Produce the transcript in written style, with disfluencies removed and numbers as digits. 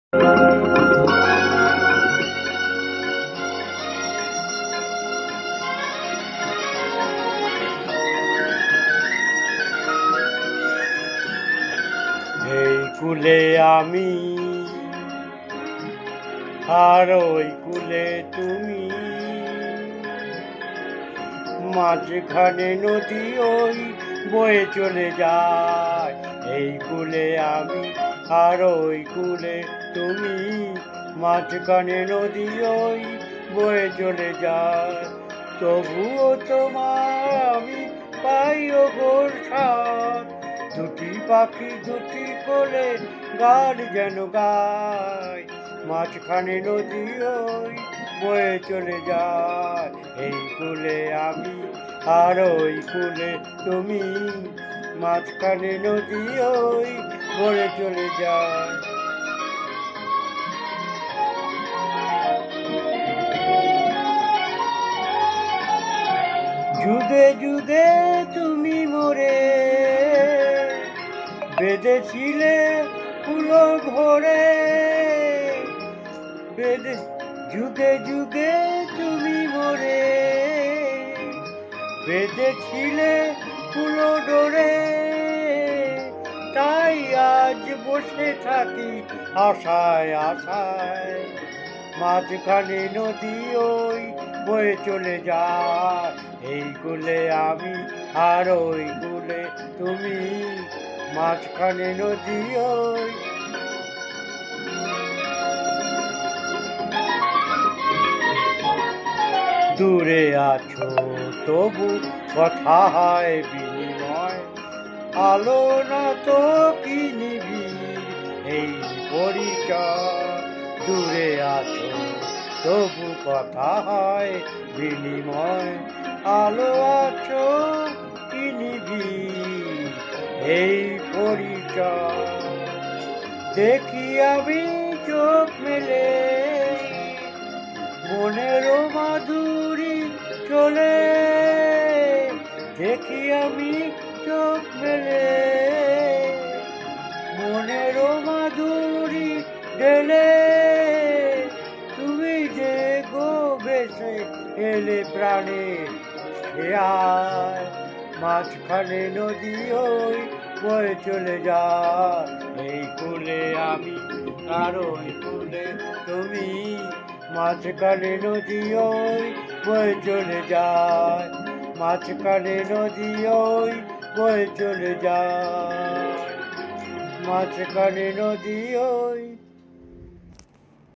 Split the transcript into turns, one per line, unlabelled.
এই কুলে আমি আর ওই কুলে তুমি, মাঝখানে নদী ওই বয়ে চলে যায়। এই কুলে আমি আর ওই কুলে তুমি, মাঝখানে নদী ওই বয়ে চলে যায়। তবুও তোমার আমি পাই ও গোরসার, দুটি পাখি দুটি কোলে গান যেন গায়। মাঝখানে নদী ওই বয়ে চলে যায়। এই কুলে আমি আর ওই কুলে তুমি, মাঝখানে নদী ওই বয়ে চলে যায়। যুগে যুগে তুমি মোরে বেঁধেছিলে ফুলো ভরে, বেঁধে যুগে যুগে তুমি মোরে বেঁধেছিলে ফুলো ডোরে। তাই আজ বসে থাকি আশায় আশায়, মাঝখানে নদী ওই বয়ে চলে যায়। এই কুলে আমি আর ওই কুলে তুমি, মাঝখানে নদী ওই। দূরে আছো তবু কথা হয় বিনিময়, আলো না তো কি নিবিড় এই পরিচয়। দূরে আছো তবু কথা হয় বিনিময়, আলো আছো কি নিবিড় এই পরিচয়। দেখি আমি চোখ মেলে মনেরও মাধুরী চলে, দেখি আমি চোখ মেলে মনেরও মাধুরী গেলে। তুমি যে গো বেশে এলে প্রাণে খেয়াল, মাঝখানে নদী ওই বয়ে চলে যায়। এই কুলে আমি আর ওই কুলে তুমি, মাঝখানে নদী ওই বয়ে চলে যায়। মাঝখানে নদী ওই বয়ে চলে যায়। মাঝখানে নদী ওই